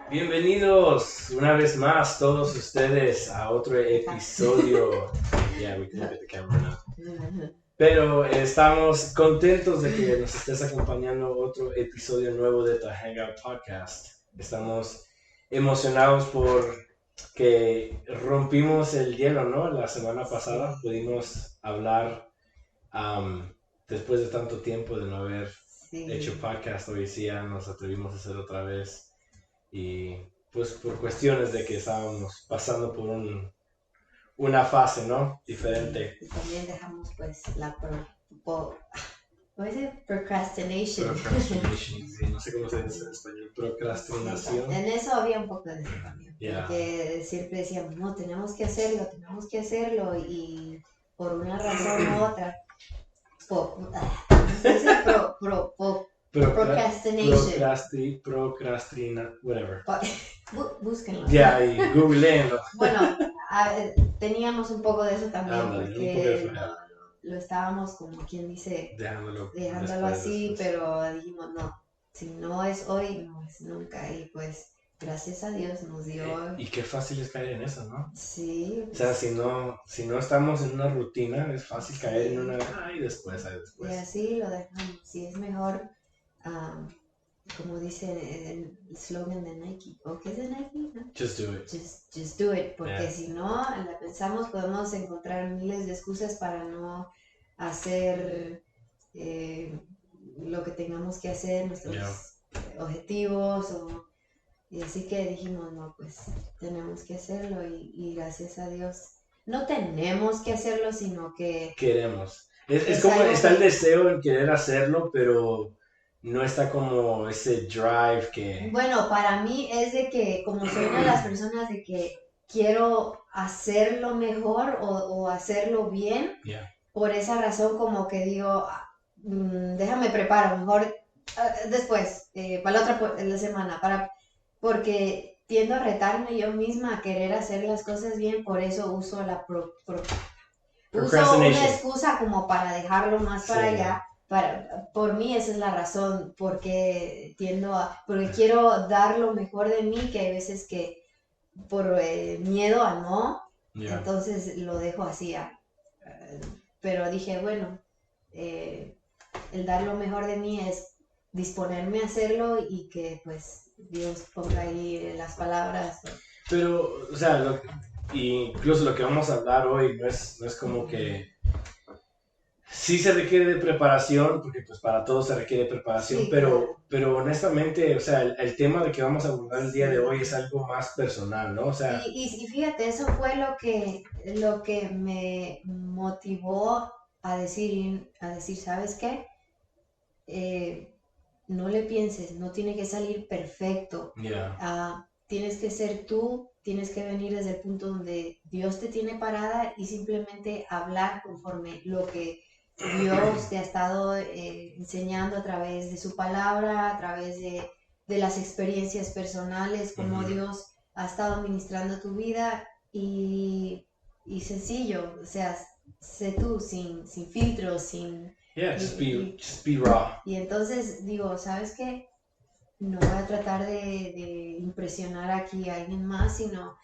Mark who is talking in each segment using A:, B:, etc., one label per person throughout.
A: Bienvenidos una vez más todos ustedes a otro episodio. Yeah, we can look at the camera now. Pero estamos contentos de que nos estés acompañando otro episodio nuevo de The Hangout Podcast. Estamos emocionados por que rompimos el hielo, ¿no? La semana pasada pudimos hablar después de tanto tiempo de no haber hecho podcast. Hoy sí ya nos atrevimos a hacer otra vez. Y pues por cuestiones de que estábamos pasando por una fase, ¿no? Diferente.
B: Y también dejamos pues la procrastination.
A: Procrastination, sí, no sé cómo se dice en español. Procrastinación.
B: En eso había un poco de eso también.
A: Yeah.
B: Porque siempre decíamos, no, tenemos que hacerlo. Y por una razón u otra,
A: Procrastina, whatever.
B: Búsquenlo.
A: Ya, y googleenlo.
B: Bueno, teníamos un poco de eso también, porque lo estábamos, como quien dice, dejándolo así, después. Pero dijimos, no, si no es hoy, no es nunca. Y pues, gracias a Dios nos dio...
A: Y qué fácil es caer en eso, ¿no?
B: Sí.
A: O sea, si no estamos en una rutina, es fácil caer en una... Y después.
B: Y así lo dejamos. Sí, es mejor... como dice el slogan de Nike, ¿o qué es de Nike? ¿No?
A: Just do it.
B: Just do it, porque si no la pensamos, podemos encontrar miles de excusas para no hacer lo que tengamos que hacer, nuestros objetivos, y así que dijimos, no, pues tenemos que hacerlo y gracias a Dios. No tenemos que hacerlo, sino que...
A: Queremos. Es como está el deseo en querer hacerlo, pero... no está como ese drive que...
B: Bueno, para mí es de que, como soy una de las personas de que quiero hacerlo mejor o hacerlo bien, por esa razón como que digo, déjame preparo, mejor después, para la otra semana, porque tiendo a retarme yo misma a querer hacer las cosas bien, por eso uso uso una excusa como para dejarlo más para allá. Por mí esa es la razón, porque quiero dar lo mejor de mí, que hay veces que por miedo a no, entonces lo dejo así. Pero dije, bueno, el dar lo mejor de mí es disponerme a hacerlo y que pues Dios ponga ahí las palabras.
A: Pero, o sea, incluso lo que vamos a hablar hoy no es como que... Sí se requiere de preparación, porque pues para todos se requiere preparación, sí, pero honestamente, o sea, el tema de que vamos a abordar el día de hoy es algo más personal, ¿no? O sea...
B: Y fíjate, eso fue lo que me motivó a decir, ¿sabes qué? No le pienses, no tiene que salir perfecto. Tienes que ser tú, tienes que venir desde el punto donde Dios te tiene parada y simplemente hablar conforme lo que Dios te ha estado enseñando a través de su palabra, a través de las experiencias personales, como Dios ha estado ministrando tu vida y sencillo, o sea, sé tú, sin filtros, sin...
A: just be raw.
B: Y entonces digo, ¿sabes qué? No voy a tratar de impresionar aquí a alguien más, sino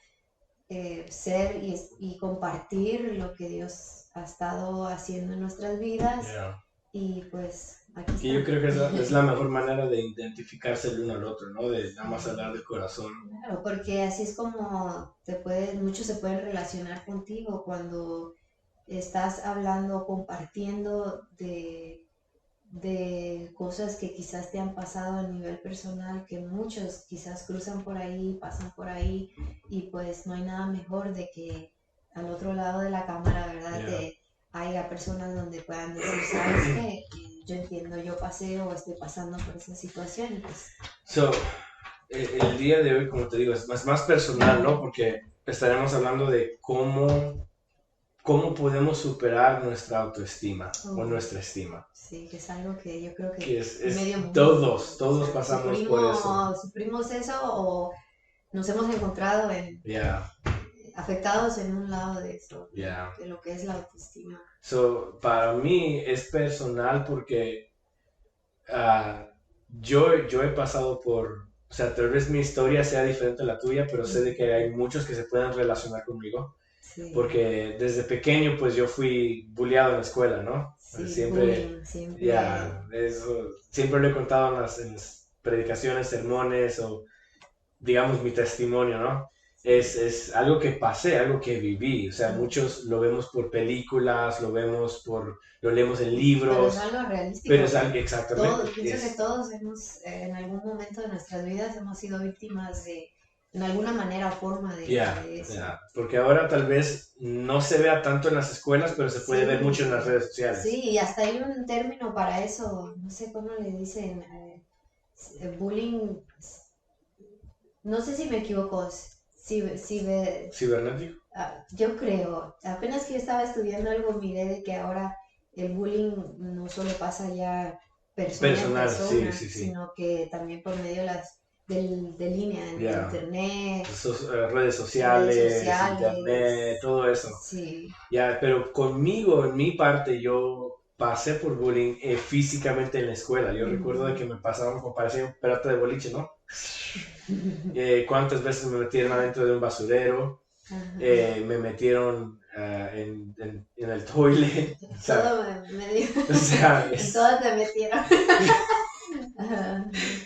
B: ser y compartir lo que Dios ha estado haciendo en nuestras vidas. Y pues aquí está.
A: Y yo creo que es la mejor manera de identificarse el uno al otro, ¿no? De nada más hablar del corazón.
B: Claro, porque así es como muchos se pueden relacionar contigo cuando estás hablando, compartiendo de cosas que quizás te han pasado a nivel personal, que muchos quizás cruzan por ahí, pasan por ahí, y pues no hay nada mejor de que al otro lado de la cámara, ¿verdad? Haya personas donde puedan decir, ¿sabes qué? Yo entiendo, yo pasé o estoy pasando por esa situación. Pues.
A: El día de hoy, como te digo, es más personal, ¿no? Porque estaremos hablando de cómo podemos superar nuestra autoestima o nuestra estima.
B: Sí, que es algo que yo creo que
A: medio mundo, todos pasamos por eso.
B: Sufrimos eso o nos hemos encontrado afectados en un lado de eso, de lo que es la autoestima.
A: Para mí es personal porque yo he pasado por, o sea, tal vez mi historia sea diferente a la tuya, pero sé de que hay muchos que se pueden relacionar conmigo. Sí. Porque desde pequeño pues yo fui bulleado en la escuela, ¿no?
B: Sí,
A: siempre. Eso, siempre lo he contado en las predicaciones, sermones o digamos mi testimonio, ¿no? Es algo que pasé, algo que viví, o sea, muchos lo vemos por películas, lo leemos en libros.
B: Pero es algo realístico.
A: Pero es algo, exactamente.
B: Pienso que todos en algún momento de nuestras vidas hemos sido víctimas de, en alguna manera o forma de eso.
A: Porque ahora tal vez no se vea tanto en las escuelas, pero se puede ver mucho en las redes sociales.
B: Sí, y hasta hay un término para eso, no sé cómo le dicen, bullying, no sé si me equivoco,
A: ¿Cibernético?
B: Yo creo, apenas que yo estaba estudiando algo, miré de que ahora el bullying no solo pasa ya persona,
A: sí.
B: sino que también por medio de línea, en internet,
A: redes sociales, internet, todo eso.
B: Sí.
A: Pero conmigo, en mi parte, yo pasé por bullying físicamente en la escuela. Yo recuerdo de que me pasaban como parecía un pelota de boliche, ¿no? Cuántas veces me metieron adentro de un basurero, me metieron en el toilet.
B: Todo me dio. En todas me metieron.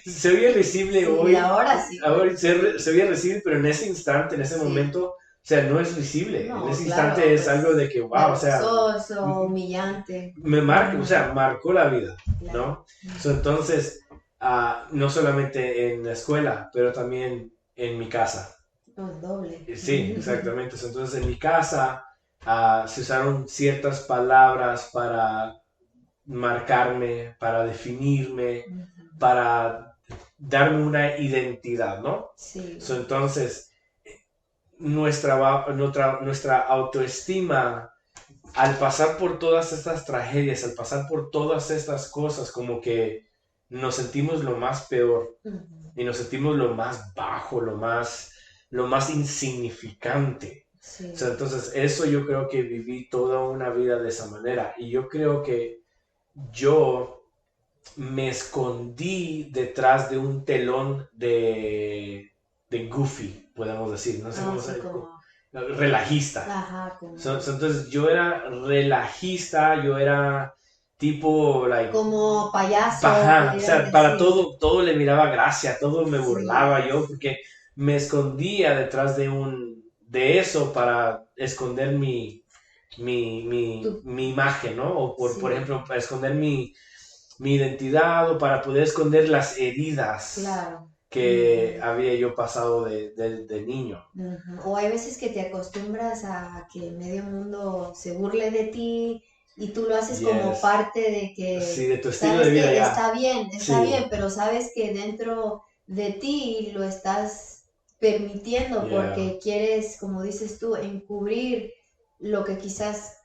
A: Se oye risible hoy.
B: Ahora sí.
A: Ahora se oye risible, pero en ese instante, en ese momento, o sea, no es risible. No, en ese instante es algo de que, wow, o sea.
B: Humillante.
A: Me marcó la vida, ¿no? Entonces, no solamente en la escuela, pero también en mi casa.
B: Doble.
A: Sí, exactamente. Entonces, en mi casa se usaron ciertas palabras para marcarme, para definirme, para darme una identidad, ¿no?
B: Sí.
A: Entonces, nuestra autoestima, al pasar por todas estas tragedias, al pasar por todas estas cosas, como que nos sentimos lo más peor y nos sentimos lo más bajo, lo más insignificante. Sí. Entonces, eso yo creo que viví toda una vida de esa manera y yo creo que yo me escondí detrás de un telón de Goofy, podemos decir, no sé cómo se llama. Relajista.
B: Ajá,
A: entonces yo era relajista, yo era tipo
B: como payaso.
A: O sea, para todo le miraba gracia, todo me burlaba yo porque me escondía detrás de eso para esconder mi imagen, ¿no? O por ejemplo, para esconder mi identidad o para poder esconder las heridas.
B: Claro.
A: Que había yo pasado de niño.
B: O hay veces que te acostumbras a que medio mundo se burle de ti y tú lo haces como parte de que...
A: Sí, de tu estilo de vida ya.
B: Está bien, pero sabes que dentro de ti lo estás permitiendo porque quieres, como dices tú, encubrir lo que quizás,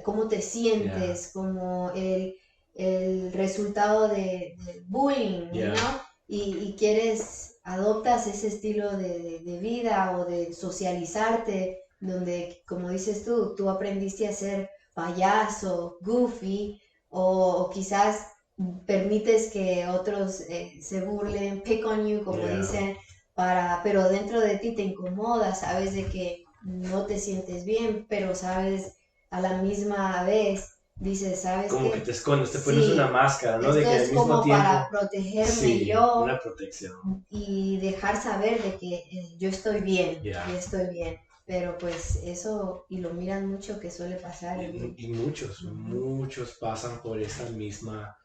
B: cómo te sientes, como el resultado del bullying, ¿no? Y quieres, adoptas ese estilo de vida o de socializarte, donde, como dices tú aprendiste a ser payaso, goofy, o quizás permites que otros se burlen, pick on you, como dicen, pero dentro de ti te incomoda, sabes de que no te sientes bien, pero sabes a la misma vez, dices, ¿sabes
A: como que te escondes, te pones una máscara, ¿no?
B: Esto es como para protegerme yo.
A: Una protección.
B: Y dejar saber de que yo estoy bien, y estoy bien. Pero pues eso, y lo miran mucho que suele pasar.
A: Y muchos pasan por esta misma,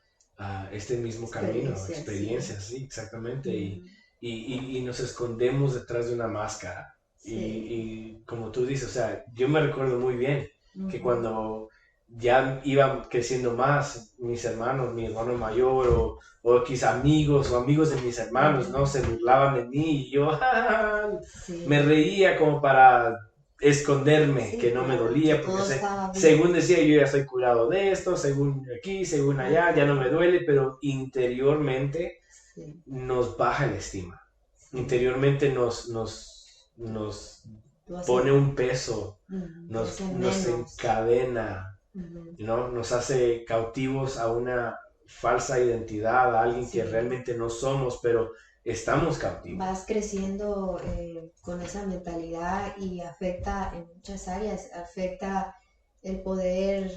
A: este mismo camino, experiencias, sí, exactamente. Y nos escondemos detrás de una máscara. Y como tú dices, o sea, yo me recuerdo muy bien que cuando ya iban creciendo más mis hermanos, mi hermano mayor o quizás amigos o amigos de mis hermanos, ¿no? Se burlaban de mí y yo me reía como para esconderme, que no me dolía, porque según decía yo ya soy curado de esto, según aquí, según allá, ya no me duele, pero interiormente nos baja la estima. Interiormente nos pone un peso, nos encadena, ¿no? Nos hace cautivos a una falsa identidad, a alguien que realmente no somos, pero estamos cautivos.
B: Vas creciendo con esa mentalidad y afecta en muchas áreas, afecta el poder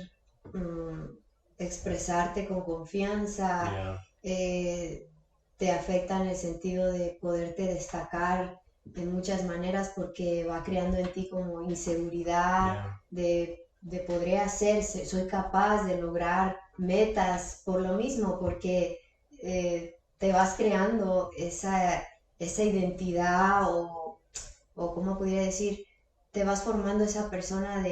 B: expresarte con confianza, te afecta en el sentido de poderte destacar de muchas maneras porque va creando en ti como inseguridad de podré hacer, soy capaz de lograr metas por lo mismo, porque te vas creando esa identidad o cómo pudiera decir, te vas formando esa persona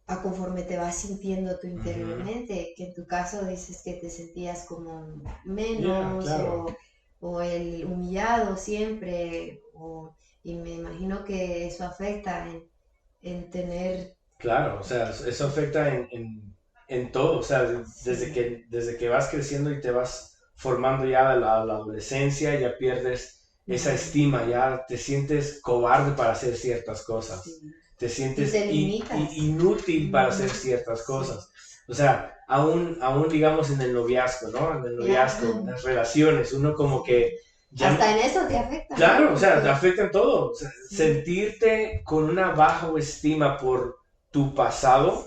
B: a conforme te vas sintiendo tú interiormente, que en tu caso dices que te sentías como menos o el humillado siempre, y me imagino que eso afecta en tener...
A: Claro, o sea, eso afecta en todo, o sea, desde que vas creciendo y te vas formando ya a la adolescencia, ya pierdes esa estima, ya te sientes cobarde para hacer ciertas cosas, te sientes inútil para hacer ciertas cosas. O sea, aún digamos en el noviazgo, ¿no? En el noviazgo, en las relaciones, uno como que...
B: Hasta en eso te afecta.
A: Claro, o sea, te afecta en todo. O sea, sentirte con una baja estima por tu pasado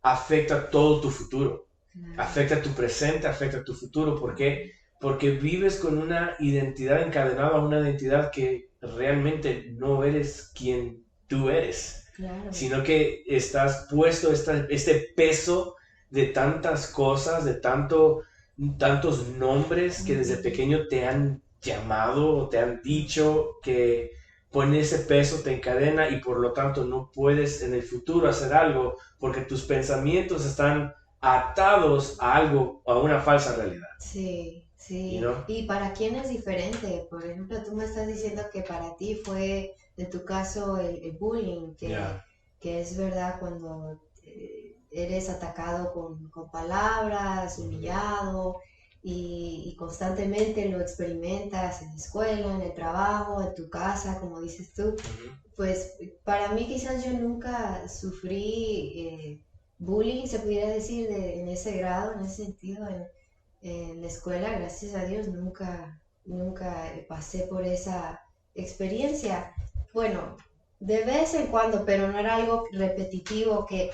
A: afecta todo tu futuro. Afecta tu presente, afecta tu futuro. ¿Por qué? Porque vives con una identidad encadenada a una identidad que realmente no eres quien tú eres. Sino que estás puesto este peso de tantas cosas, de tantos nombres que desde pequeño te han llamado o te han dicho, que pone ese peso, te encadena y por lo tanto no puedes en el futuro hacer algo porque tus pensamientos están atados a algo, a una falsa realidad.
B: Sí. Y para quién es diferente. Por ejemplo, tú me estás diciendo que para ti fue, en tu caso, el bullying, que es verdad cuando eres atacado con palabras, humillado, y constantemente lo experimentas en la escuela, en el trabajo, en tu casa, como dices tú. Pues para mí quizás yo nunca sufrí bullying, se pudiera decir, en ese grado, en ese sentido, en la escuela, gracias a Dios, nunca pasé por esa experiencia. Bueno, de vez en cuando, pero no era algo repetitivo que,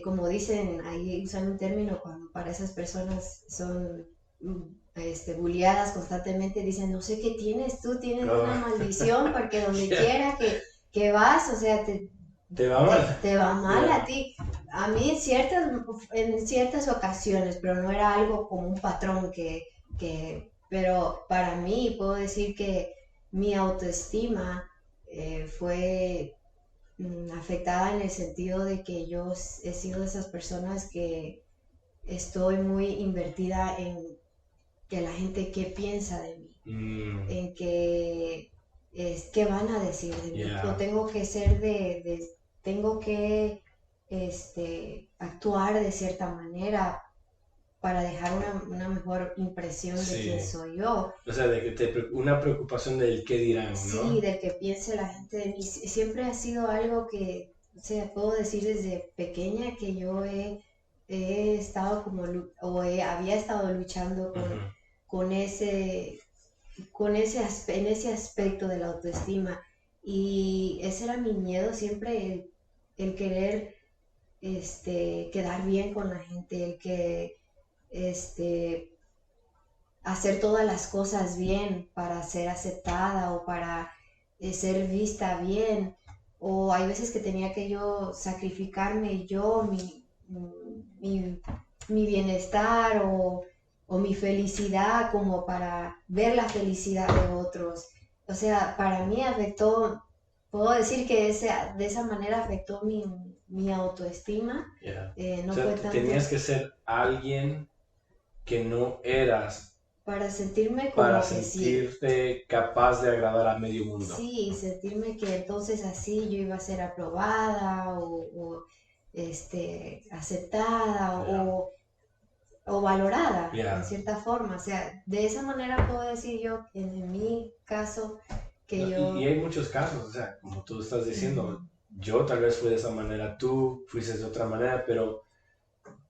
B: como dicen, ahí usan un término cuando para esas personas son bulliadas constantemente, dicen, no sé qué tienes, tú tienes una maldición, porque donde quiera que vas, o sea, te va mal a ti. A mí en ciertas ocasiones, pero no era algo como un patrón pero para mí puedo decir que mi autoestima fue afectada en el sentido de que yo he sido de esas personas que estoy muy invertida en que la gente qué piensa de mí, en qué van a decir de mí. Yo tengo que ser tengo que actuar de cierta manera para dejar una mejor impresión de quién soy yo.
A: O sea, una preocupación del qué dirán, ¿no?
B: Sí, del que piense la gente de mí. Siempre ha sido algo que, o sea, puedo decir desde pequeña que yo he estado había estado luchando en ese aspecto de la autoestima. Y ese era mi miedo siempre, el querer quedar bien con la gente, el que hacer todas las cosas bien para ser aceptada o para ser vista bien. O hay veces que tenía que yo sacrificarme yo, mi bienestar o mi felicidad como para ver la felicidad de otros. O sea, para mí afectó puedo decir que de esa manera afectó mi autoestima.
A: No, o sea, fue tanto... tenías que ser alguien que no eras
B: para sentirme como
A: para sentirte sí, capaz de agradar a medio mundo.
B: Sí, sentirme que entonces así yo iba a ser aprobada o aceptada o valorada en cierta forma. O sea, de esa manera puedo decir yo, en mi caso, que yo...
A: Y hay muchos casos, o sea, como tú estás diciendo, yo tal vez fui de esa manera, tú fuiste de otra manera, pero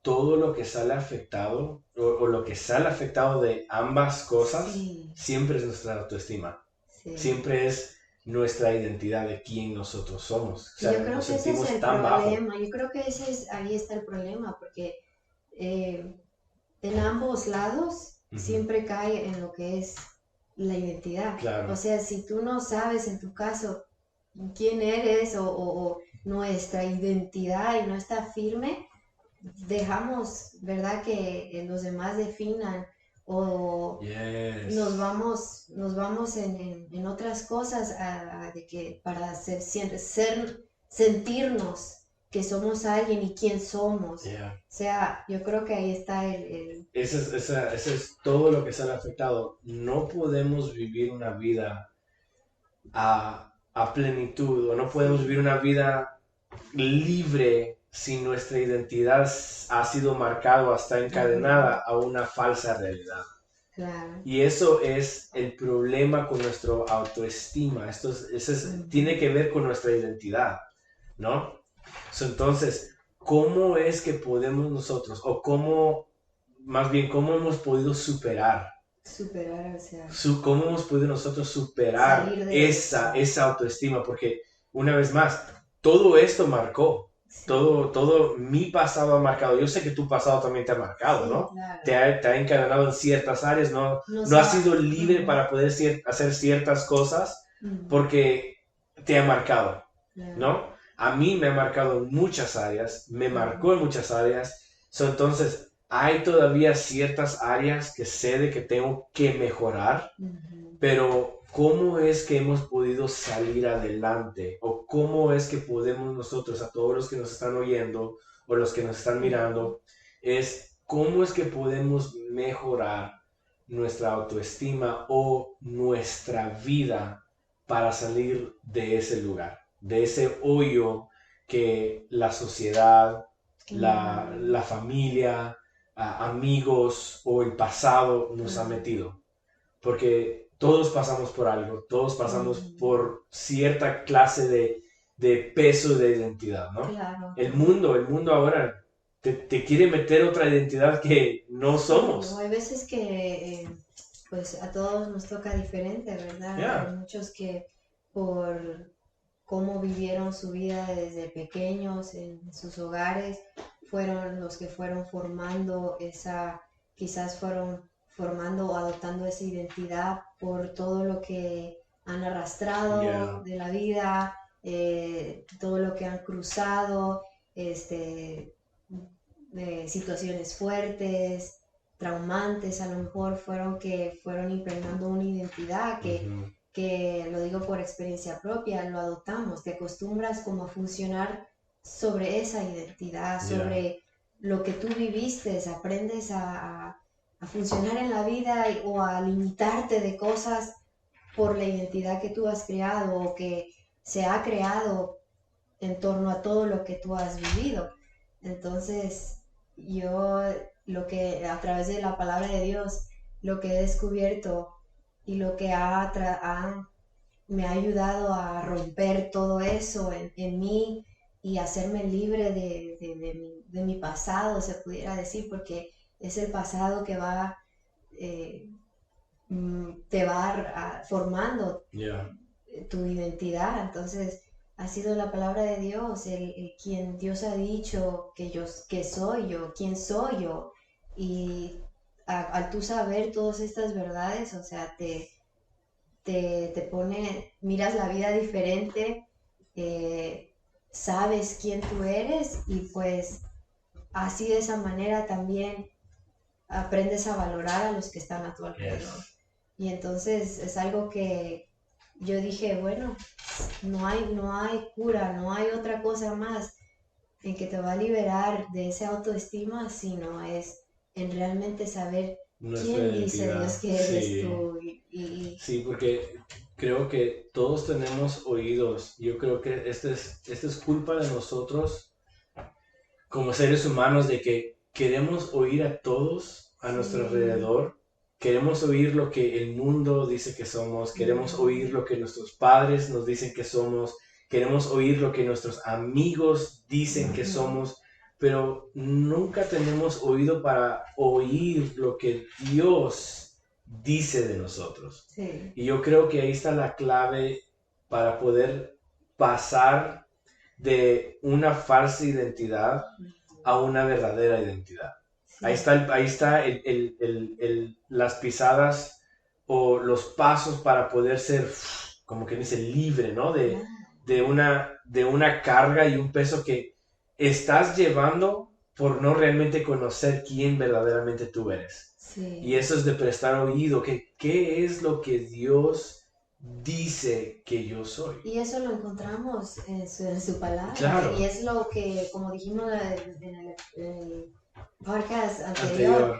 A: todo lo que sale afectado o lo que sale afectado de ambas cosas sí, siempre es nuestra autoestima. Sí. Siempre es nuestra identidad de quién nosotros somos. O sea,
B: yo creo que ese es el problema. Yo creo que ahí está el problema, porque en ambos lados siempre cae en lo que es la identidad. Claro. O sea, si tú no sabes en tu caso quién eres o nuestra identidad y no está firme, dejamos, ¿verdad?, que los demás definan o nos vamos en otras cosas de que para sentirnos que somos alguien y quién somos. O sea, yo creo que ahí está
A: Ese es todo lo que se ha afectado. No podemos vivir una vida a plenitud o no podemos vivir una vida libre si nuestra identidad ha sido marcada o está encadenada a una falsa realidad.
B: Claro.
A: Y eso es el problema con nuestra autoestima. Tiene que ver con nuestra identidad, ¿no? Entonces, ¿cómo es que podemos nosotros, o cómo hemos podido superar?
B: O sea...
A: ¿Cómo hemos podido nosotros superar esa autoestima? Porque, una vez más, todo esto marcó. Sí. Todo mi pasado ha marcado. Yo sé que tu pasado también te ha marcado, sí, ¿no? Claro. Te ha encadenado en ciertas áreas, no has sido libre para poder hacer ciertas cosas porque te ha marcado, claro, ¿no? A mí me ha marcado en muchas áreas, me marcó en muchas áreas. Entonces, hay todavía ciertas áreas que sé de que tengo que mejorar, pero ¿cómo es que hemos podido salir adelante? ¿O cómo es que podemos nosotros, a todos los que nos están oyendo o los que nos están mirando, cómo es que podemos mejorar nuestra autoestima o nuestra vida para salir de ese lugar, de ese hoyo que la sociedad, la familia, amigos o el pasado nos ha metido? Porque todos pasamos por algo, todos pasamos por cierta clase de peso de identidad, ¿no?
B: Claro.
A: El mundo ahora te quiere meter otra identidad que no somos.
B: Hay veces que pues a todos nos toca diferente, ¿verdad? Hay muchos que por cómo vivieron su vida desde pequeños en sus hogares fueron los que fueron formando quizás fueron formando o adoptando esa identidad por todo lo que han arrastrado de la vida, todo lo que han cruzado, situaciones fuertes, traumantes, a lo mejor fueron impregnando una identidad que lo digo por experiencia propia, lo adoptamos, te acostumbras como a funcionar sobre esa identidad, sobre lo que tú viviste, aprendes a funcionar en la vida o a limitarte de cosas por la identidad que tú has creado o que se ha creado en torno a todo lo que tú has vivido. Entonces, yo a través de la palabra de Dios, lo que he descubierto y lo que me ha ayudado a romper todo eso en mí y hacerme libre de mi pasado, se pudiera decir, porque es el pasado que te va formando tu identidad. Entonces, ha sido la palabra de Dios, el quien Dios ha dicho que soy yo, quién soy yo. Y al tú saber todas estas verdades, o sea, te miras la vida diferente, sabes quién tú eres y pues así de esa manera también aprendes a valorar a los que están a tu alrededor. Y entonces es algo que yo dije, bueno, no hay cura, no hay otra cosa más en que te va a liberar de esa autoestima, sino es en realmente saber quién dice Dios que eres tú.
A: Sí, porque creo que todos tenemos oídos. Yo creo que esta es culpa de nosotros como seres humanos, de que queremos oír a todos a nuestro alrededor. Queremos oír lo que el mundo dice que somos. Queremos oír lo que nuestros padres nos dicen que somos. Queremos oír lo que nuestros amigos dicen que somos. Pero nunca tenemos oído para oír lo que Dios dice de nosotros.
B: Sí.
A: Y yo creo que ahí está la clave para poder pasar de una falsa identidad a una verdadera identidad. Sí. Ahí está las pisadas o los pasos para poder ser, como que dice, libre, ¿no? De una carga y un peso que estás llevando por no realmente conocer quién verdaderamente tú eres.
B: Sí.
A: Y eso es de prestar oído, que qué es lo que Dios dice que yo soy.
B: Y eso lo encontramos en su palabra.
A: Claro.
B: Y es lo que, como dijimos en el podcast anterior.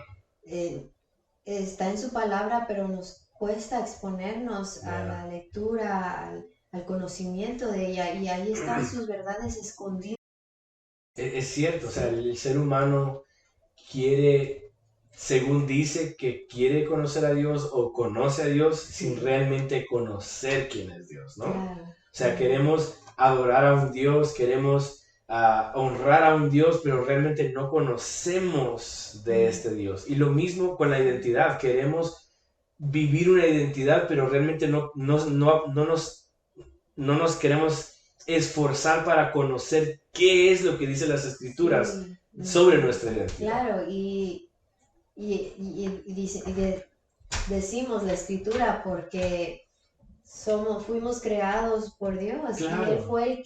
B: Está en su palabra, pero nos cuesta exponernos a la lectura, al conocimiento de ella, y ahí están sus verdades escondidas.
A: Es cierto, o sea, el ser humano quiere, según dice, que quiere conocer a Dios o conoce a Dios sin realmente conocer quién es Dios, ¿no?
B: Claro.
A: O sea, queremos adorar a un Dios, queremos honrar a un Dios, pero realmente no conocemos de este Dios. Y lo mismo con la identidad, queremos vivir una identidad, pero realmente no nos queremos esforzar para conocer qué es lo que dicen las Escrituras sobre nuestra identidad.
B: Claro, y decimos la Escritura porque fuimos creados por Dios.
A: Claro.
B: Y Él fue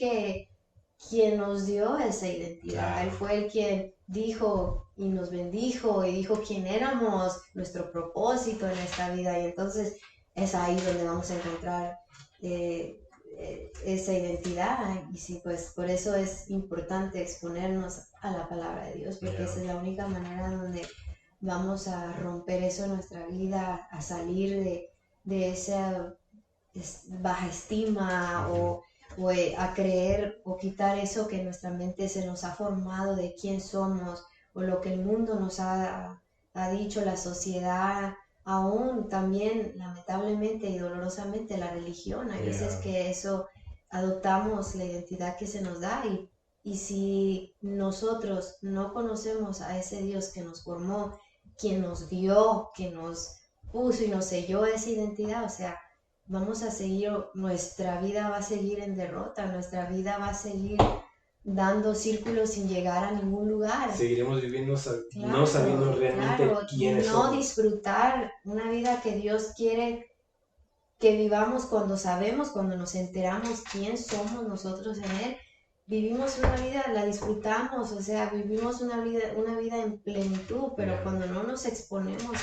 B: quien nos dio esa identidad. Claro. Él fue el quien dijo y nos bendijo y dijo quién éramos, nuestro propósito en esta vida. Y entonces es ahí donde vamos a encontrar esa identidad. Y sí, pues por eso es importante exponernos a la palabra de Dios, porque esa es la única manera donde vamos a romper eso en nuestra vida, a salir de esa baja estima o a creer o quitar eso que en nuestra mente se nos ha formado de quién somos o lo que el mundo nos ha dicho, la sociedad, aún también lamentablemente y dolorosamente la religión. Hay veces que eso adoptamos la identidad que se nos da y si nosotros no conocemos a ese Dios que nos formó, quien nos dio, que nos puso y nos selló esa identidad, o sea, vamos a seguir, nuestra vida va a seguir en derrota, nuestra vida va a seguir dando círculos sin llegar a ningún lugar.
A: Seguiremos viviendo no sabiendo realmente quiénes somos.
B: No disfrutar una vida que Dios quiere que vivamos cuando sabemos, cuando nos enteramos quién somos nosotros en Él. Vivimos una vida, la disfrutamos, o sea, vivimos una vida en plenitud, pero cuando no nos exponemos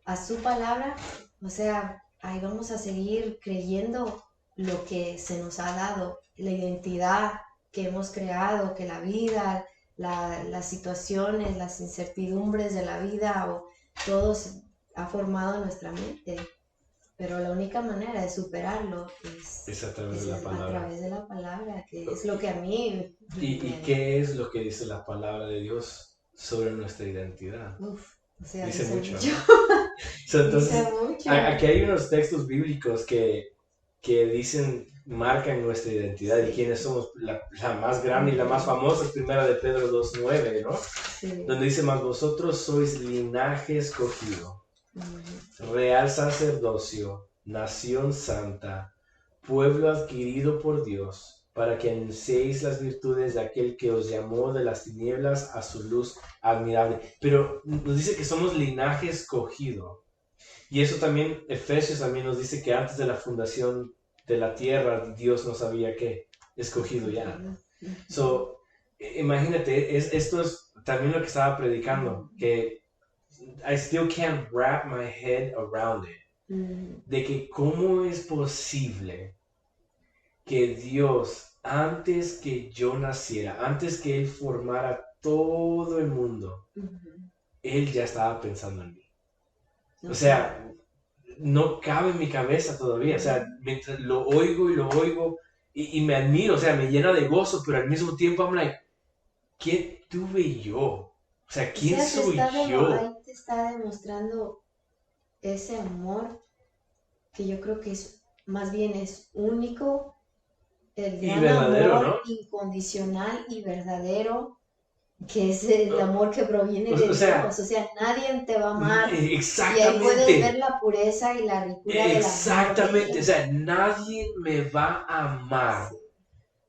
B: a su palabra, o sea, ahí vamos a seguir creyendo lo que se nos ha dado, la identidad que hemos creado, que la vida, las situaciones, las incertidumbres de la vida, o todo ha formado nuestra mente. Pero la única manera de superarlo es
A: a través de la palabra.
B: A través de la palabra, que es lo que a mí...
A: ¿Y qué es lo que dice la palabra de Dios sobre nuestra identidad?
B: O sea,
A: dice mucho.
B: ¿no?
A: Entonces,
B: dice mucho.
A: Aquí hay unos textos bíblicos que dicen, marcan nuestra identidad y quiénes somos. La más grande y la más famosa es 1 de Pedro 2:9, ¿no?
B: Sí.
A: Donde dice, mas vosotros sois linaje escogido, real sacerdocio, nación santa, pueblo adquirido por Dios, para que anunciéis las virtudes de aquel que os llamó de las tinieblas a su luz admirable. Pero nos dice que somos linaje escogido. Y eso también, Efesios también nos dice que antes de la fundación de la tierra, Dios nos había escogido ya. So, imagínate, esto es también lo que estaba predicando, que I still can't wrap my head around it. de que cómo es posible que Dios, antes que yo naciera, antes que Él formara todo el mundo, Él ya estaba pensando en mí. O sea, no cabe en mi cabeza todavía. O sea, mientras lo oigo y me admiro, o sea, me llena de gozo, pero al mismo tiempo I'm like, ¿qué tuve yo? O sea, ¿quién soy yo?
B: Ahí te está demostrando ese amor que yo creo que es más bien es único, el gran amor, ¿no? Incondicional y verdadero, que es el amor que proviene de Dios. O sea, nadie te va a amar.
A: Exactamente.
B: Y ahí puedes ver la pureza y la ricura del amor.
A: Exactamente. O sea, nadie me va a amar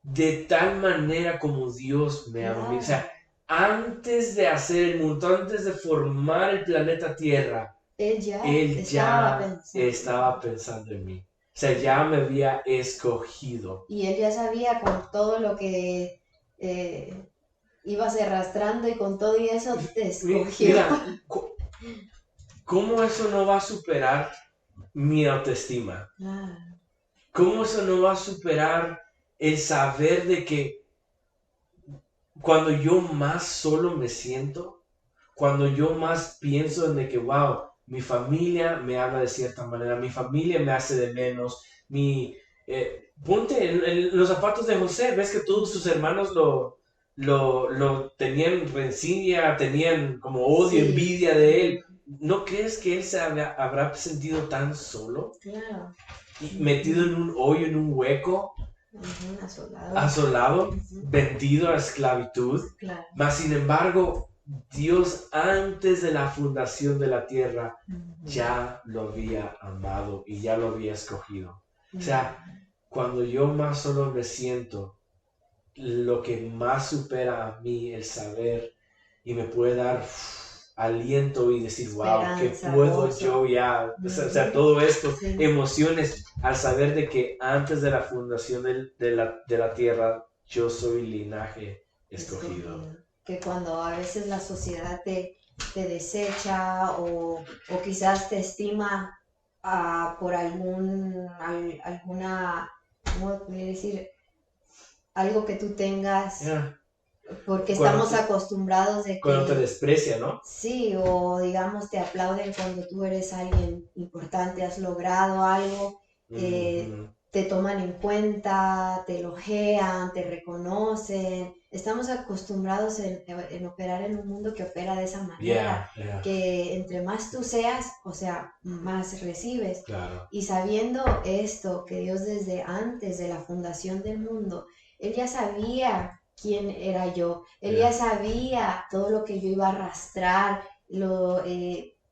A: de tal manera como Dios me ama a mí. O sea, antes de hacer el mundo, antes de formar el planeta Tierra, Él ya estaba pensando en mí. O sea, ya me había escogido.
B: Y Él ya sabía con todo lo que ibas arrastrando y con todo y eso te escogió.
A: Mira, ¿cómo eso no va a superar mi autoestima? ¿Cómo eso no va a superar el saber de que cuando yo más solo me siento, cuando yo más pienso en de que, wow, mi familia me habla de cierta manera, mi familia me hace de menos, ponte en los zapatos de José, ves que todos sus hermanos lo tenían rencilla, tenían como odio, envidia de él. ¿No crees que él se habrá sentido tan solo?
B: Claro.
A: Y metido en un hoyo, en un hueco, asolado, vendido a esclavitud. Claro. Mas sin embargo, Dios antes de la fundación de la tierra ya lo había amado y ya lo había escogido. O sea, cuando yo más solo me siento, lo que más supera a mí el saber y me puede dar aliento y decir, wow, ¿qué puedo yo ya? O sea, todo esto, emociones, al saber de que antes de la fundación de la tierra, yo soy linaje escogido.
B: Que cuando a veces la sociedad te desecha o quizás te estima por alguna, ¿cómo podría decir? Algo que tú tengas, porque estamos acostumbrados de que...
A: Cuando te desprecia, ¿no?
B: Sí, o digamos te aplauden cuando tú eres alguien importante, has logrado algo, te toman en cuenta, te elogian, te reconocen. Estamos acostumbrados en operar en un mundo que opera de esa manera, que entre más tú seas, o sea, más recibes.
A: Claro.
B: Y sabiendo esto, que Dios desde antes de la fundación del mundo, Él ya sabía quién era yo, Él ya sabía todo lo que yo iba a arrastrar,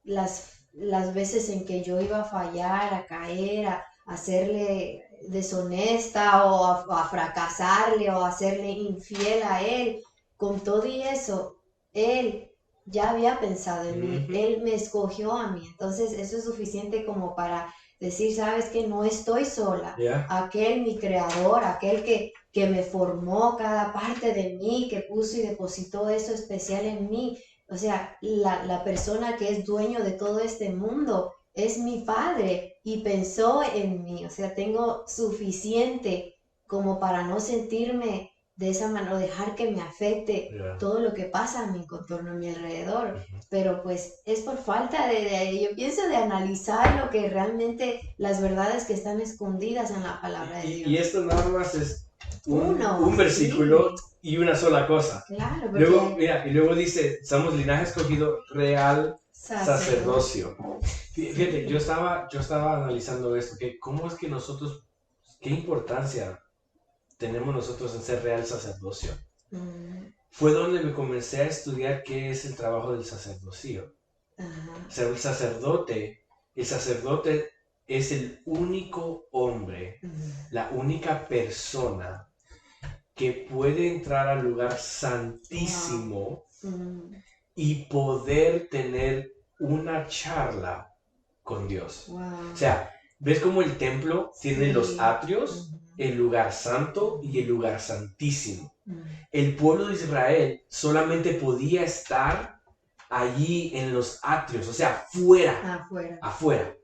B: las veces en que yo iba a fallar, a caer, a hacerle deshonesta o a fracasarle o a hacerle infiel a Él. Con todo y eso, Él ya había pensado en mí, Él me escogió a mí. Entonces eso es suficiente como para decir, sabes que no estoy sola. Aquel mi creador, aquel que me formó cada parte de mí, que puso y depositó eso especial en mí. O sea, la persona que es dueño de todo este mundo es mi Padre y pensó en mí. O sea, tengo suficiente como para no sentirme de esa manera, o dejar que me afecte todo lo que pasa a mi contorno, a mi alrededor. Pero pues es por falta yo pienso de analizar lo que realmente, las verdades que están escondidas en la palabra de Dios.
A: Y esto nada más es un versículo y una sola cosa.
B: Claro,
A: luego, mira, y luego dice, somos linaje escogido, real sacerdocio. Fíjate, yo estaba analizando esto, que cómo es que nosotros, qué importancia tenemos nosotros en ser real sacerdocio. Fue donde me comencé a estudiar qué es el trabajo del sacerdocio. O sea, el sacerdote es el único hombre, la única persona que puede entrar al lugar santísimo y poder tener una charla con Dios. O sea, ¿ves cómo el templo tiene los atrios, el lugar santo y el lugar santísimo? El pueblo de Israel solamente podía estar allí en los atrios, o sea, afuera.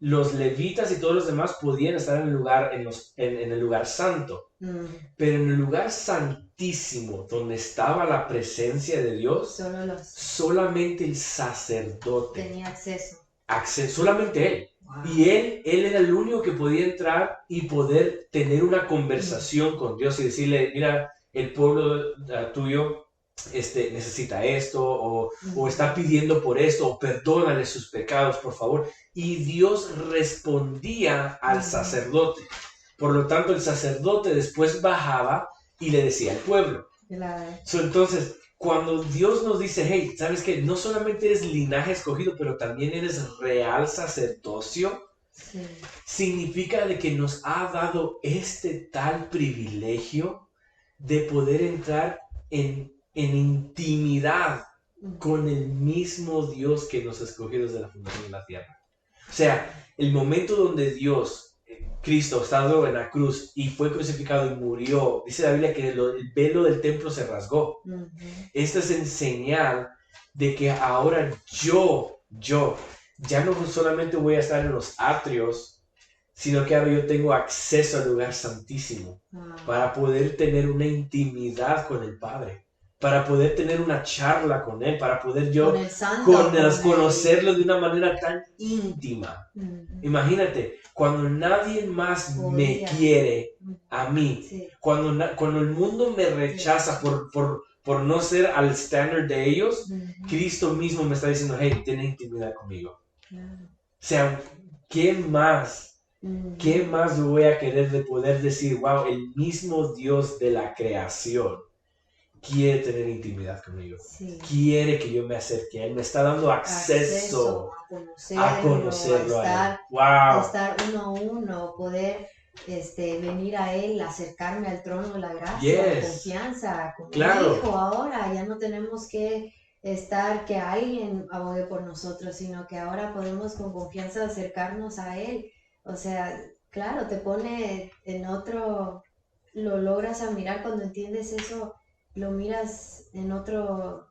A: los levitas y todos los demás podían estar en el lugar santo. Pero en el lugar santísimo, donde estaba la presencia de Dios, solamente el sacerdote
B: tenía acceso.
A: Solamente él. Wow. Y él era el único que podía entrar y poder tener una conversación con Dios y decirle, mira, el pueblo tuyo necesita esto, o está pidiendo por esto, o perdónale sus pecados, por favor. Y Dios respondía al sacerdote. Por lo tanto, el sacerdote después bajaba y le decía al pueblo. Entonces, cuando Dios nos dice, hey, ¿sabes qué? No solamente eres linaje escogido, pero también eres real sacerdocio. Sí. Significa de que nos ha dado este tal privilegio de poder entrar en intimidad con el mismo Dios que nos escogió desde la fundación de la tierra. O sea, el momento donde Cristo estando en la cruz y fue crucificado y murió, dice la Biblia que el velo del templo se rasgó. Esto es en señal de que ahora yo ya no solamente voy a estar en los atrios, sino que ahora yo tengo acceso al lugar santísimo para poder tener una intimidad con el Padre, para poder tener una charla con Él, para poder yo conocerlo de una manera tan íntima. Imagínate, cuando nadie más me quiere a mí, cuando el mundo me rechaza por no ser al estándar de ellos, Cristo mismo me está diciendo, hey, ten intimidad conmigo. O sea, ¿qué más voy a querer de poder decir, wow, el mismo Dios de la creación quiere tener intimidad conmigo, quiere que yo me acerque a Él, me está dando acceso a conocerlo a Él. Wow.
B: A estar uno a uno, poder venir a Él, acercarme al trono de la gracia, confianza, como dijo ahora, ya no tenemos que estar que alguien abogue por nosotros, sino que ahora podemos con confianza acercarnos a Él. O sea, claro, te pone en otro, lo logras admirar cuando entiendes eso, lo miras en otro,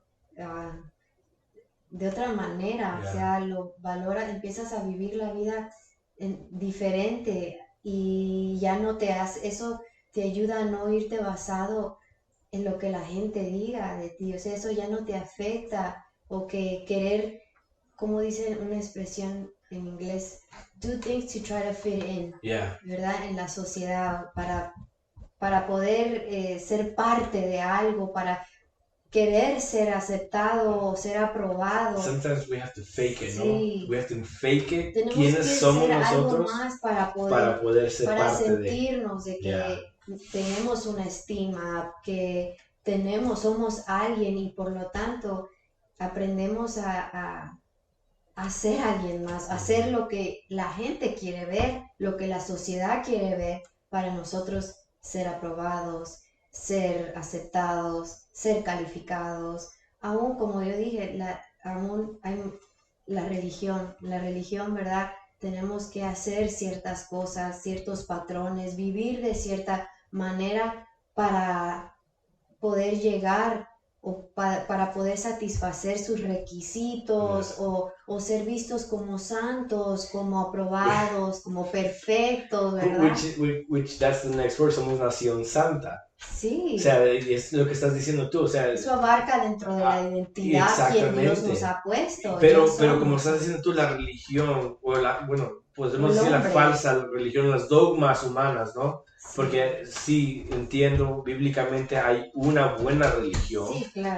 B: de otra manera, o sea, lo valoras, empiezas a vivir la vida diferente y ya no te hace, eso te ayuda a no irte basado en lo que la gente diga de ti, o sea, eso ya no te afecta, o que querer, como dice una expresión en inglés, do things to try to fit in, ¿verdad? En la sociedad, para poder ser parte de algo, para querer ser aceptado o ser aprobado.
A: Sometimes we have to fake it, ¿no? We have to fake it.
B: Tenemos
A: ¿Quiénes
B: que
A: somos
B: ser
A: nosotros?
B: Algo más para poder ser parte sentirnos de que tenemos una estima, que somos alguien y por lo tanto aprendemos a ser alguien más, a hacer lo que la gente quiere ver, lo que la sociedad quiere ver, para nosotros ser aprobados, ser aceptados, ser calificados. Aún, como yo dije, aún hay la religión, ¿verdad? Tenemos que hacer ciertas cosas, ciertos patrones, vivir de cierta manera para poder llegar o para poder satisfacer sus requisitos o ser vistos como santos, como aprobados, como perfectos, ¿verdad?
A: Which that's the next word, somos nación santa.
B: Sí.
A: O sea, es lo que estás diciendo tú, o sea...
B: Eso abarca dentro de la identidad que Dios nos ha puesto.
A: Pero como estás diciendo tú, la religión, o podemos decir la falsa religión, las dogmas humanas, ¿no? Porque sí, entiendo, bíblicamente hay una buena religión,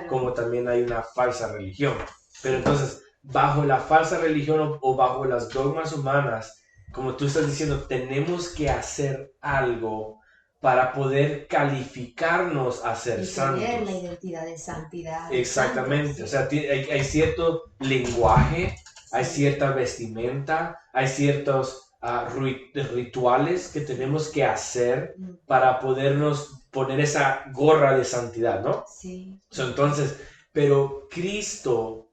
A: como también hay una falsa religión. Pero entonces, bajo la falsa religión o bajo las dogmas humanas, como tú estás diciendo, tenemos que hacer algo para poder calificarnos a ser santos.
B: Tener la identidad de santidad.
A: Exactamente, o sea, hay cierto lenguaje, hay cierta vestimenta, hay ciertos rituales que tenemos que hacer para podernos poner esa gorra de santidad, ¿no?
B: Sí.
A: Entonces, pero Cristo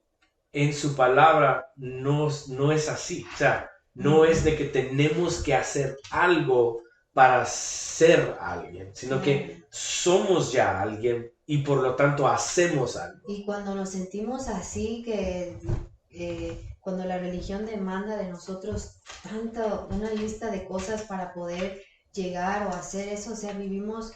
A: en su palabra no es así, o sea, no es de que tenemos que hacer algo para ser alguien, sino que somos ya alguien y por lo tanto hacemos algo.
B: Y cuando nos sentimos así, que cuando la religión demanda de nosotros una lista de cosas para poder llegar o hacer eso, o sea, vivimos,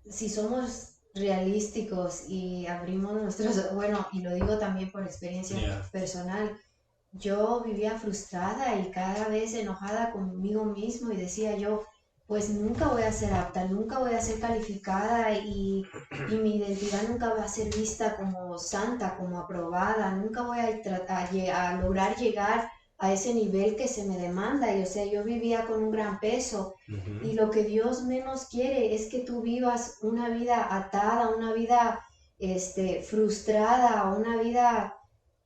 B: si somos realísticos y abrimos nuestros, bueno, y lo digo también por experiencia personal, yo vivía frustrada y cada vez enojada conmigo mismo y decía yo, pues nunca voy a ser apta, nunca voy a ser calificada y mi identidad nunca va a ser vista como santa, como aprobada, nunca voy a lograr llegar a ese nivel que se me demanda. Y o sea, yo vivía con un gran peso y lo que Dios menos quiere es que tú vivas una vida atada, una vida frustrada, una vida...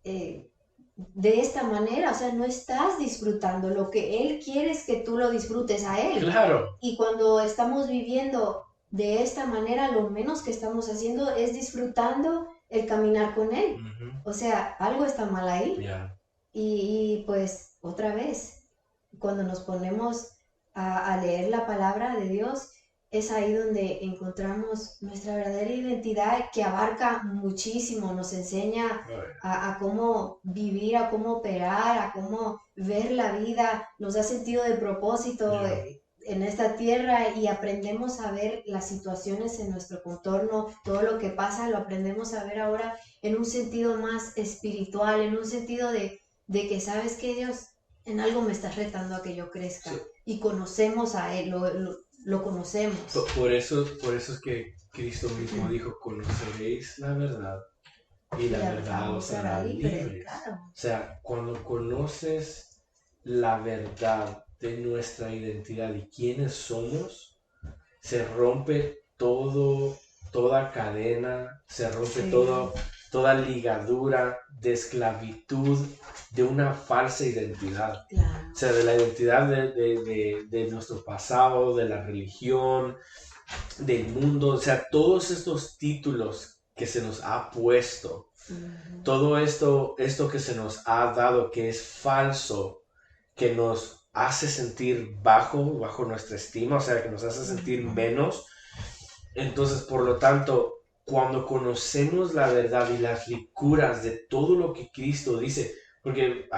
B: de esta manera, o sea, no estás disfrutando. Lo que Él quiere es que tú lo disfrutes a Él.
A: Claro.
B: Y cuando estamos viviendo de esta manera, lo menos que estamos haciendo es disfrutando el caminar con Él. O sea, algo está mal ahí. Y pues, otra vez, cuando nos ponemos a leer la palabra de Dios, es ahí donde encontramos nuestra verdadera identidad, que abarca muchísimo, nos enseña a cómo vivir, a cómo operar, a cómo ver la vida, nos da sentido de propósito en esta tierra y aprendemos a ver las situaciones en nuestro contorno, todo lo que pasa lo aprendemos a ver ahora en un sentido más espiritual, en un sentido de que sabes que Dios en algo me está retando a que yo crezca y conocemos a Él, lo conocemos.
A: Por eso es que Cristo mismo dijo, conoceréis la verdad y la verdad os hará libres. Claro. O sea, cuando conoces la verdad de nuestra identidad y quiénes somos, se rompe toda cadena, se rompe toda ligadura de esclavitud de una falsa identidad. Claro. O sea, de la identidad de nuestro pasado, de la religión, del mundo, o sea, todos estos títulos que se nos ha puesto, todo esto que se nos ha dado, que es falso, que nos hace sentir bajo nuestra estima, o sea, que nos hace sentir menos. Entonces, por lo tanto, cuando conocemos la verdad y las ricuras de todo lo que Cristo dice, porque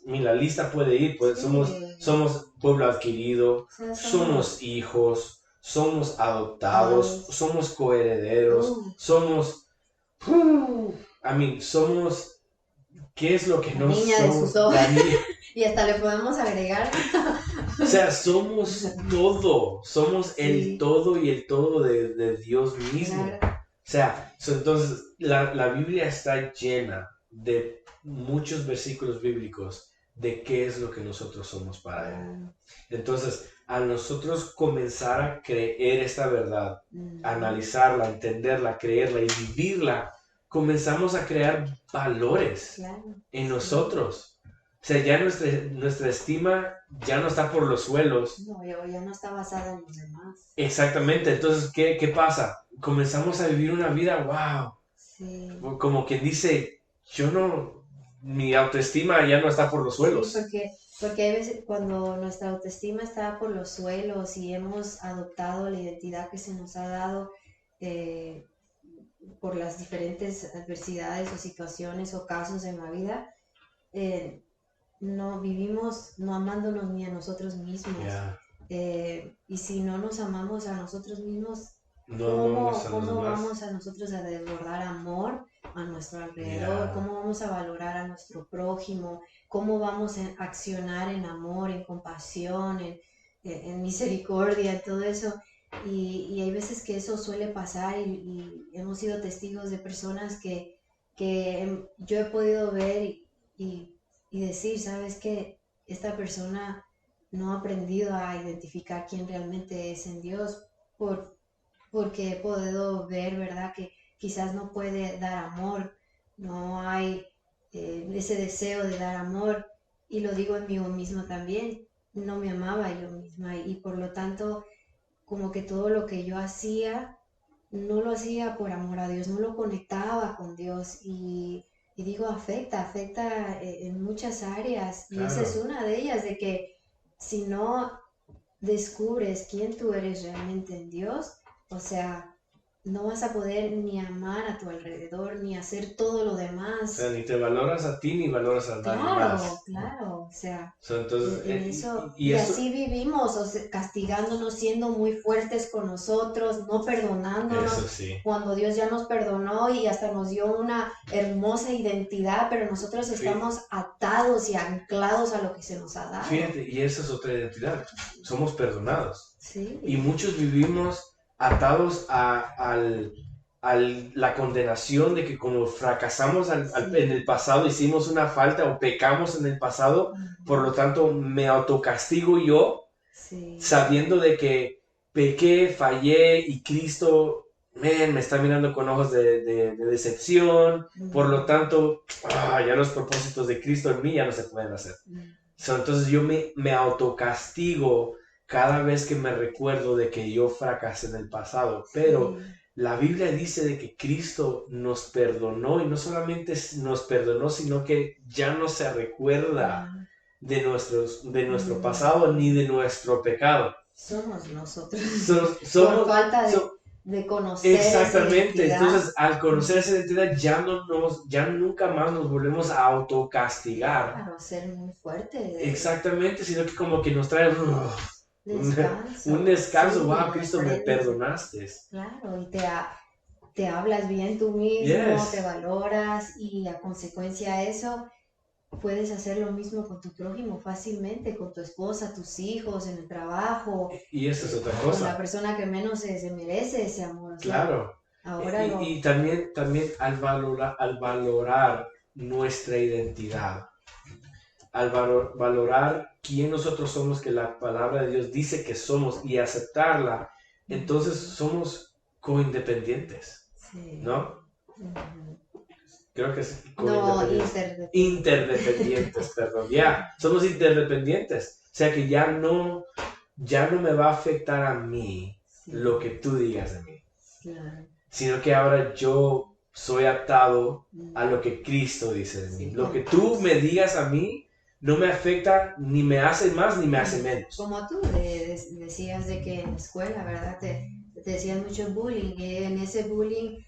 A: la lista puede ir, pues somos pueblo adquirido, somos hijos, somos adoptados, somos coherederos, somos, somos, ¿qué es lo que no
B: niña
A: somos?
B: De sus ojos. Y hasta le podemos agregar.
A: O sea, somos todo, somos el todo y el todo de Dios mismo. Claro. O sea, entonces la Biblia está llena de muchos versículos bíblicos de qué es lo que nosotros somos para Él. Entonces, al nosotros comenzar a creer esta verdad, analizarla, entenderla, creerla y vivirla, comenzamos a crear valores en nosotros. O sea, ya nuestra estima ya no está por los suelos.
B: No, ya no está basada en los demás.
A: Exactamente. Entonces, ¿qué pasa? Comenzamos a vivir una vida, wow. Sí. Como quien dice, mi autoestima ya no está por los suelos.
B: Sí, porque hay veces cuando nuestra autoestima está por los suelos y hemos adoptado la identidad que se nos ha dado por las diferentes adversidades o situaciones o casos en la vida, no vivimos no amándonos ni a nosotros mismos. Y si no nos amamos a nosotros mismos, ¿cómo vamos a nosotros a desbordar amor a nuestro alrededor? ¿Cómo vamos a valorar a nuestro prójimo? ¿Cómo vamos a accionar en amor, en compasión, en misericordia, en todo eso? Y hay veces que eso suele pasar y hemos sido testigos de personas que yo he podido ver y decir, ¿sabes qué? Esta persona no ha aprendido a identificar quién realmente es en Dios porque he podido ver, ¿verdad? Que quizás no puede dar amor, no hay ese deseo de dar amor, y lo digo en mí mismo también, no me amaba yo misma y por lo tanto como que todo lo que yo hacía no lo hacía por amor a Dios, no lo conectaba con Dios y digo afecta en muchas áreas. Claro. Y esa es una de ellas, de que si no descubres quién tú eres realmente en Dios, o sea, no vas a poder ni amar a tu alrededor, ni hacer todo lo demás.
A: O sea, ni te valoras a ti, ni valoras a nadie más.
B: Claro, o sea,
A: Entonces,
B: en eso,
A: y eso,
B: así vivimos, o sea, castigándonos, siendo muy fuertes con nosotros, no perdonándonos,
A: eso sí.
B: cuando Dios ya nos perdonó y hasta nos dio una hermosa identidad, pero nosotros estamos atados y anclados a lo que se nos ha dado.
A: Fíjate, y esa es otra identidad, somos perdonados.
B: Sí.
A: Y muchos vivimos atados a la condenación de que como fracasamos en el pasado, hicimos una falta o pecamos en el pasado, por lo tanto me autocastigo yo, sabiendo de que pequé, fallé y Cristo me está mirando con ojos de decepción, por lo tanto ya los propósitos de Cristo en mí ya no se pueden hacer. Entonces yo me autocastigo cada vez que me recuerdo de que yo fracasé en el pasado, pero la Biblia dice de que Cristo nos perdonó y no solamente nos perdonó, sino que ya no se recuerda de nuestro pasado ni de nuestro pecado.
B: Somos nosotros.
A: Somos
B: por falta de conocer.
A: Exactamente, entonces al conocer esa identidad ya nunca más nos volvemos a autocastigar.
B: Claro, ser muy fuerte.
A: Exactamente, sino que como que nos trae un descanso, sí, wow, Cristo, me perdonaste.
B: Claro, y te hablas bien tú mismo, te valoras y a consecuencia de eso puedes hacer lo mismo con tu prójimo fácilmente, con tu esposa, tus hijos, en el trabajo.
A: Y eso es otra cosa.
B: Con la persona que menos se merece ese amor.
A: Claro.
B: Ahora
A: y también al valorar nuestra identidad, al valorar quién nosotros somos, que la palabra de Dios dice que somos, y aceptarla, entonces somos coindependientes, ¿no? Creo que es interdependientes, perdón. Somos interdependientes. O sea que ya no me va a afectar a mí lo que tú digas de mí. Claro. Sino que ahora yo soy atado a lo que Cristo dice de mí. Lo que tú me digas a mí no me afecta, ni me hace más, ni me hace menos.
B: Como tú decías de que en la escuela, ¿verdad? Te decían mucho bullying, y en ese bullying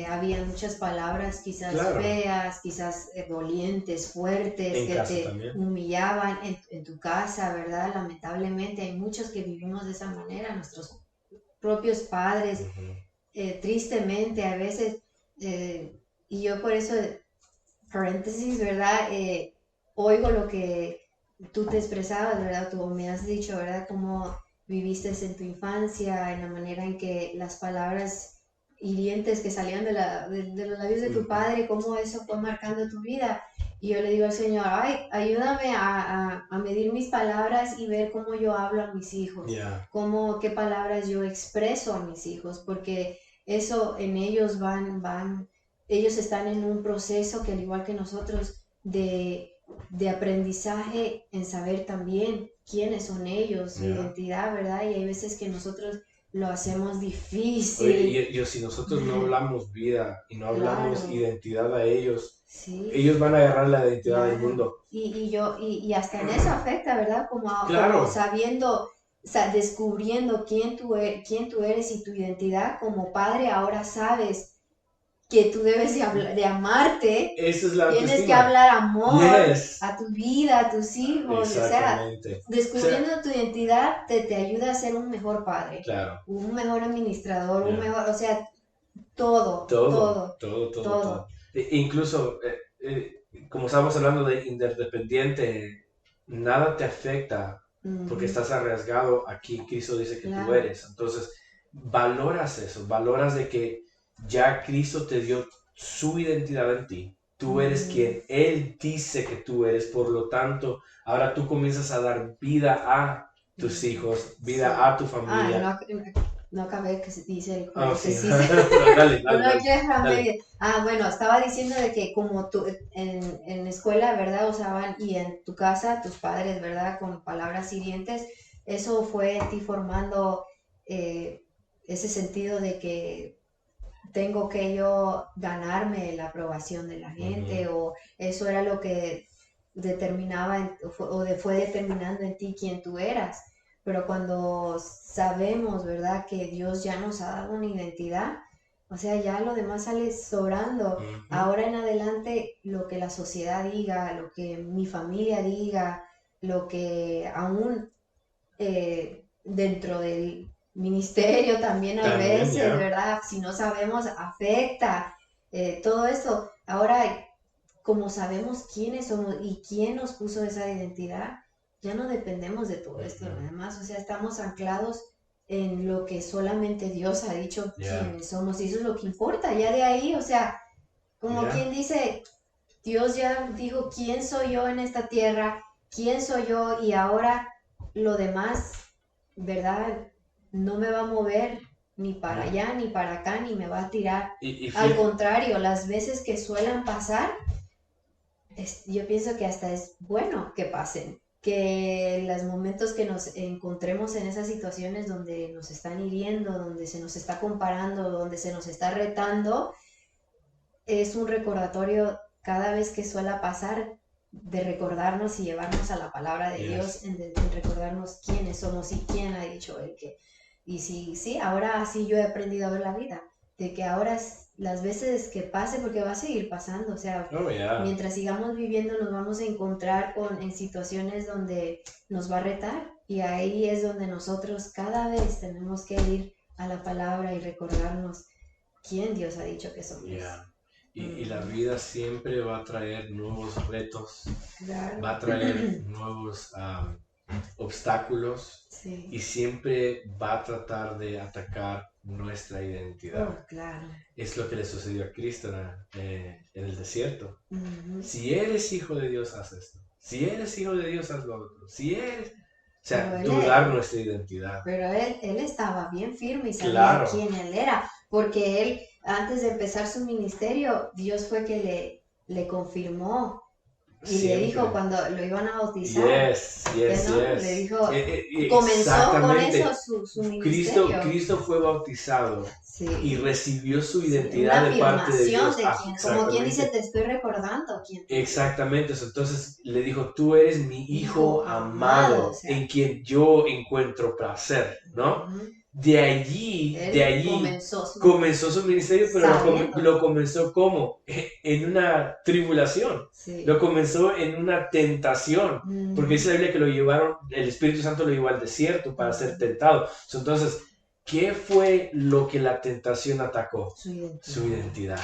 B: había muchas palabras quizás feas, quizás dolientes, fuertes,
A: en
B: que te
A: también
B: humillaban en tu casa, ¿verdad? Lamentablemente hay muchos que vivimos de esa manera, nuestros propios padres, tristemente a veces, y yo por eso, paréntesis, ¿verdad? Oigo lo que tú te expresabas, ¿verdad? Tú me has dicho, ¿verdad? Cómo viviste en tu infancia, en la manera en que las palabras hirientes que salían de los labios de tu padre, cómo eso fue marcando tu vida. Y yo le digo al Señor, ay, ayúdame a medir mis palabras y ver cómo yo hablo a mis hijos, qué palabras yo expreso a mis hijos, porque eso en ellos ellos están en un proceso que al igual que nosotros de aprendizaje en saber también quiénes son ellos, su identidad, ¿verdad? Y hay veces que nosotros lo hacemos difícil.
A: Oye, si nosotros no hablamos vida y no hablamos identidad a ellos, ellos van a agarrar la identidad del mundo.
B: Y hasta en eso afecta, ¿verdad? Como sabiendo, descubriendo quién tú eres y tu identidad como padre, ahora sabes que tú debes de amarte.
A: Esa es la
B: Tienes
A: autoestima.
B: que hablar amor a tu vida, a tus hijos. O sea, descubriendo tu identidad te ayuda a ser un mejor padre, un mejor administrador, un mejor, o sea, todo.
A: Incluso, como estábamos hablando de interdependiente, nada te afecta porque estás arriesgado. Aquí Cristo dice que tú eres. Entonces, valoras eso, valoras de que ya Cristo te dio su identidad en ti. Tú eres quien Él dice que tú eres. Por lo tanto, ahora tú comienzas a dar vida a tus hijos, vida a tu familia.
B: No acabé que se dice
A: Dale.
B: Bueno, estaba diciendo de que como tú en la escuela, ¿verdad? Usaban, y en tu casa, tus padres, ¿verdad? Con palabras hirientes, eso fue en ti formando ese sentido de que tengo que yo ganarme la aprobación de la gente, o eso era lo que determinaba fue determinando en ti quién tú eras. pero cuando sabemos, ¿verdad?, que Dios ya nos ha dado una identidad, o sea, ya lo demás sale sobrando. Ahora en adelante, lo que la sociedad diga, lo que mi familia diga, lo que aún dentro del ministerio también a veces, ¿verdad? Si no sabemos, afecta todo eso. Ahora, como sabemos quiénes somos y quién nos puso esa identidad, ya no dependemos de todo esto, además, o sea, estamos anclados en lo que solamente Dios ha dicho quiénes somos, y eso es lo que importa, ya de ahí, o sea, como quien dice, Dios ya dijo quién soy yo en esta tierra, quién soy yo, y ahora lo demás, ¿verdad?, no me va a mover ni para allá, ni para acá, ni me va a tirar. Al contrario, las veces que suelen pasar, yo pienso que hasta es bueno que pasen, que los momentos que nos encontremos en esas situaciones donde nos están hiriendo, donde se nos está comparando, donde se nos está retando, es un recordatorio cada vez que suele pasar de recordarnos y llevarnos a la palabra de Dios, en recordarnos quiénes somos y quién ha dicho Él que. Y sí, ahora sí yo he aprendido a ver la vida, de que ahora las veces que pase, porque va a seguir pasando, o sea, mientras sigamos viviendo nos vamos a encontrar en situaciones donde nos va a retar, y ahí es donde nosotros cada vez tenemos que ir a la palabra y recordarnos quién Dios ha dicho que somos.
A: Y la vida siempre va a traer nuevos retos, va a traer nuevos obstáculos, y siempre va a tratar de atacar nuestra identidad. Es lo que le sucedió a Cristo en el desierto. Si eres hijo de Dios, haz esto. Si eres hijo de Dios, haz lo otro. Si eres... O sea, dudar nuestra identidad.
B: Pero él estaba bien firme y sabía quién él era, porque él, antes de empezar su ministerio, Dios fue que le confirmó y le dijo cuando lo iban a bautizar. Le dijo, comenzó con eso su ministerio.
A: Cristo fue bautizado y recibió su identidad de parte de Dios.
B: Como quien dice, te estoy recordando quién.
A: Exactamente, entonces le dijo, tú eres mi hijo amado, en quien yo encuentro placer, ¿no? De allí comenzó su ministerio, pero lo comenzó ¿cómo? En una tribulación, lo comenzó en una tentación, porque dice la Biblia que lo llevaron, el Espíritu Santo lo llevó al desierto para ser tentado. Entonces, ¿qué fue lo que la tentación atacó? Su identidad.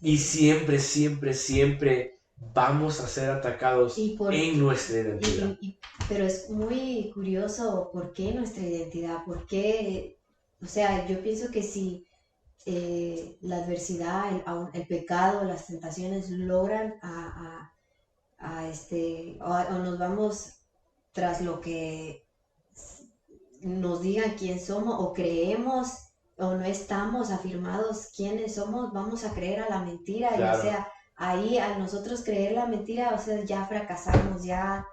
A: Y siempre, siempre, siempre vamos a ser atacados en nuestra identidad.
B: Pero es muy curioso por qué nuestra identidad, por qué, o sea, yo pienso que si la adversidad, el pecado, las tentaciones logran o nos vamos tras lo que nos digan quién somos, o creemos o no estamos afirmados quiénes somos, vamos a creer a la mentira. Y o sea, ahí al nosotros creer la mentira, o sea, ya fracasamos, ya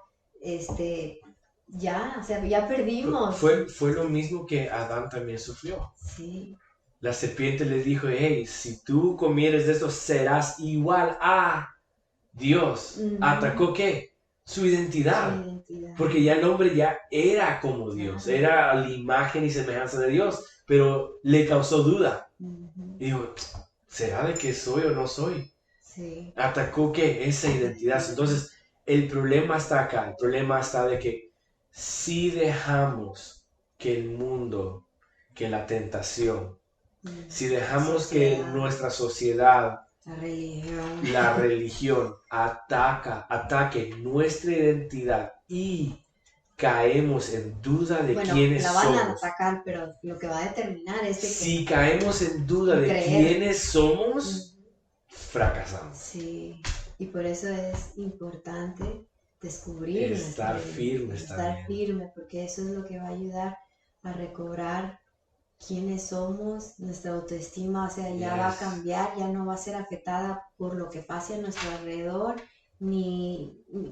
B: perdimos.
A: Fue lo mismo que Adán también sufrió. La serpiente le dijo, hey, si tú comieres de esto, serás igual a Dios. ¿Atacó qué? Su identidad. Porque ya el hombre ya era como Dios, era la imagen y semejanza de Dios, pero le causó duda. Y dijo, ¿será de que soy o no soy? Atacó ¿qué? Esa identidad. Entonces, el problema está acá. El problema está de que si dejamos que el mundo, que la tentación, si dejamos que nuestra sociedad, la religión ataque nuestra identidad y caemos en duda de quiénes somos.
B: La van a atacar, pero lo que va a determinar es que
A: si caemos en duda de quiénes somos, fracasamos.
B: Sí, y por eso es importante descubrir
A: estar firme,
B: porque eso es lo que va a ayudar a recobrar quiénes somos, nuestra autoestima, o sea, ya va a cambiar, ya no va a ser afectada por lo que pase a nuestro alrededor,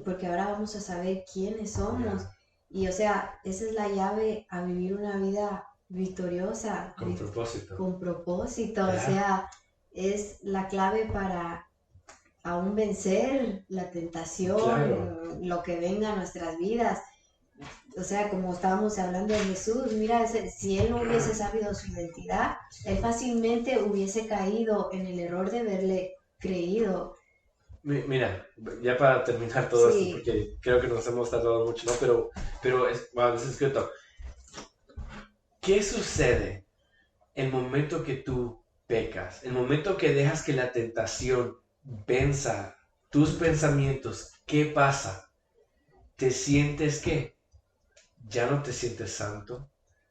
B: porque ahora vamos a saber quiénes somos. Y o sea, esa es la llave a vivir una vida victoriosa. Con propósito, o sea, es la clave para aún vencer la tentación, lo que venga a nuestras vidas. o sea, como estábamos hablando de Jesús, mira, si él no hubiese sabido su identidad, él fácilmente hubiese caído en el error de haberle creído.
A: Mira, ya para terminar todo esto, porque creo que nos hemos tardado mucho, ¿no? Pero es escrito. ¿Qué sucede el momento que tú pecas? El momento que dejas que la tentación venza tus pensamientos, ¿qué pasa? ¿Te sientes qué? Ya no te sientes santo,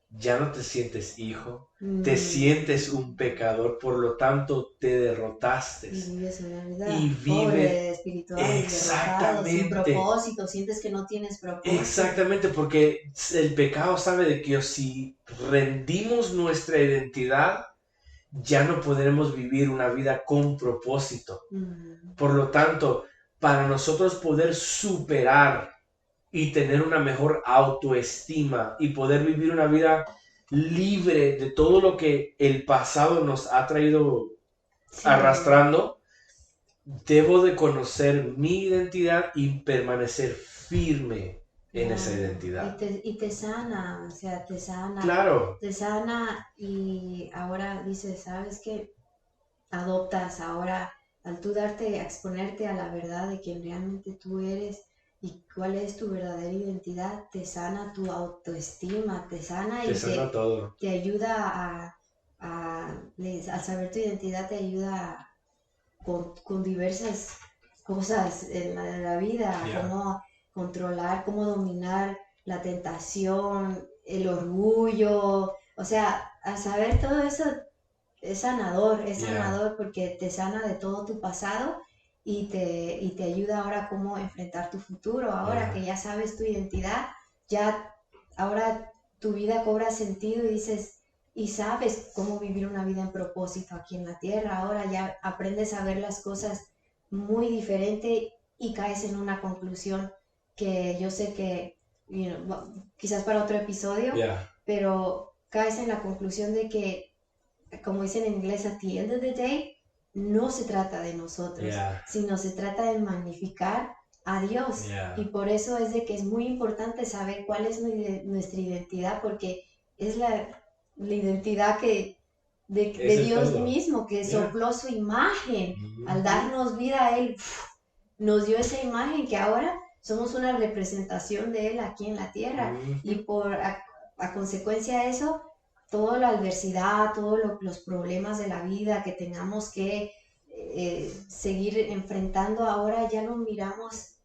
A: ya no te sientes hijo, te sientes un pecador, por lo tanto te derrotaste.
B: Y vives una vida pobre, espiritual, derrotado, sin propósito, sientes que no tienes propósito.
A: Exactamente, porque el pecado sabe de que si rendimos nuestra identidad, ya no podremos vivir una vida con propósito. Por lo tanto, para nosotros poder superar y tener una mejor autoestima y poder vivir una vida libre de todo lo que el pasado nos ha traído arrastrando, debo de conocer mi identidad y permanecer firme en esa identidad.
B: Y te sana, o sea, te sana.
A: Claro.
B: Te sana y ahora dices, ¿sabes qué? Adoptas ahora, al tú darte, exponerte a la verdad de quién realmente tú eres y cuál es tu verdadera identidad, te sana tu autoestima, te sana y
A: todo.
B: Te ayuda al saber tu identidad, te ayuda con diversas cosas en la vida, cómo controlar, cómo dominar la tentación, el orgullo, o sea, al saber todo eso es sanador porque te sana de todo tu pasado y te ayuda ahora cómo enfrentar tu futuro, ahora que ya sabes tu identidad, ya ahora tu vida cobra sentido y dices, y sabes cómo vivir una vida en propósito aquí en la tierra, ahora ya aprendes a ver las cosas muy diferente y caes en una conclusión que yo sé que, quizás para otro episodio, pero caes en la conclusión de que, como dicen en inglés, at the end of the day, no se trata de nosotros, sino se trata de magnificar a Dios. Y por eso es de que es muy importante saber cuál es nuestra identidad, porque es la identidad de Dios mismo, que sopló su imagen. Al darnos vida, Él nos dio esa imagen que ahora somos una representación de Él aquí en la tierra. Y por a consecuencia de eso, toda la adversidad, todos los problemas de la vida que tengamos que seguir enfrentando, ahora ya lo miramos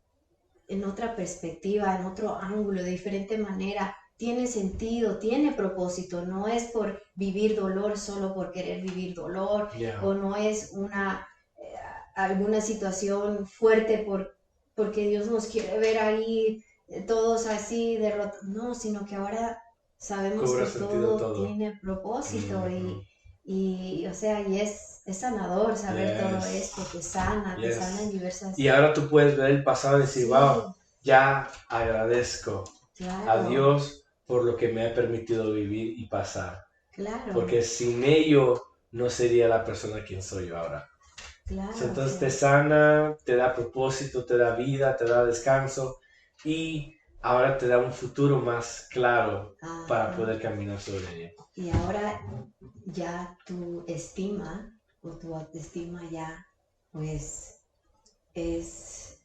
B: en otra perspectiva, en otro ángulo, de diferente manera. Tiene sentido, tiene propósito, no es por vivir dolor solo por querer vivir dolor, o no es alguna situación fuerte porque Dios nos quiere ver ahí todos así derrotados, no, sino que ahora sabemos que todo tiene propósito y o sea, y es sanador saber todo esto, te sana en diversas...
A: Y ahora tú puedes ver el pasado y decir, wow, ya agradezco a Dios por lo que me ha permitido vivir y pasar. Porque sin ello no sería la persona quien soy yo ahora. Entonces te sana, te da propósito, te da vida, te da descanso y ahora te da un futuro más claro para poder caminar sobre él.
B: Y ahora ya tu estima o tu autoestima ya pues es,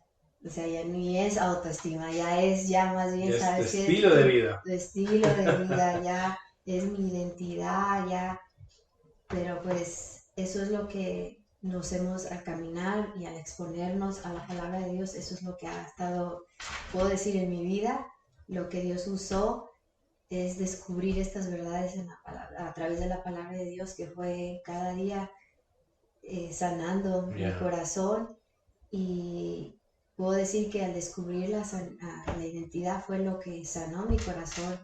B: o sea, ya ni es autoestima, ya es más bien, ¿sabes qué?
A: Estilo de vida.
B: Tu estilo de vida, ya es mi identidad, ya, pero pues eso es lo que nos hemos al caminar y al exponernos a la palabra de Dios, eso es lo que ha estado, puedo decir, en mi vida, lo que Dios usó es descubrir estas verdades en la palabra, a través de la palabra de Dios, que fue cada día sanando mi corazón, y puedo decir que al descubrir la identidad fue lo que sanó mi corazón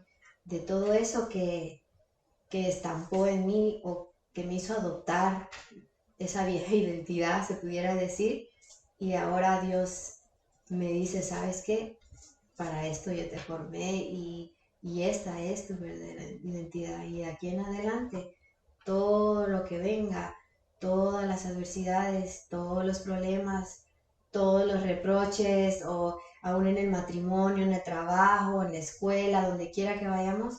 B: de todo eso que estampó en mí o que me hizo adoptar esa vieja identidad, se pudiera decir, y ahora Dios me dice, ¿sabes qué? Para esto yo te formé y esta es tu verdadera identidad, y de aquí en adelante todo lo que venga, todas las adversidades, todos los problemas, todos los reproches o aún en el matrimonio, en el trabajo, en la escuela, donde quiera que vayamos,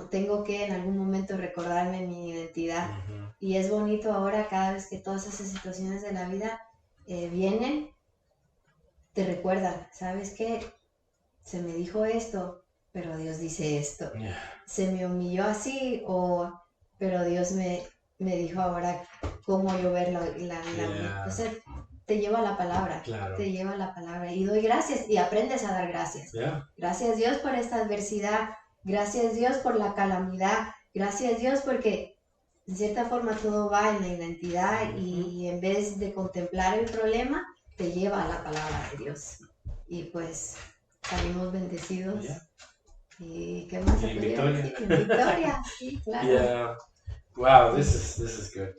B: tengo que en algún momento recordarme mi identidad. Uh-huh. Y es bonito ahora, cada vez que todas esas situaciones de la vida vienen, te recuerdan, ¿sabes qué? Se me dijo esto, pero Dios dice esto. Yeah. Se me humilló así, pero Dios me dijo ahora cómo yo ver la vida. Yeah. Entonces, te lleva la palabra, claro. Te lleva la palabra. Y doy gracias y aprendes a dar gracias. Yeah. Gracias Dios por esta adversidad. Gracias Dios por la calamidad. Gracias Dios porque de cierta forma todo va en la identidad. Uh-huh. Y en vez de contemplar el problema, te lleva a la palabra de Dios. Y pues salimos bendecidos. Yeah. ¿Y qué más se podría decir? En victoria, sí, claro.
A: Yeah. Wow, this is good.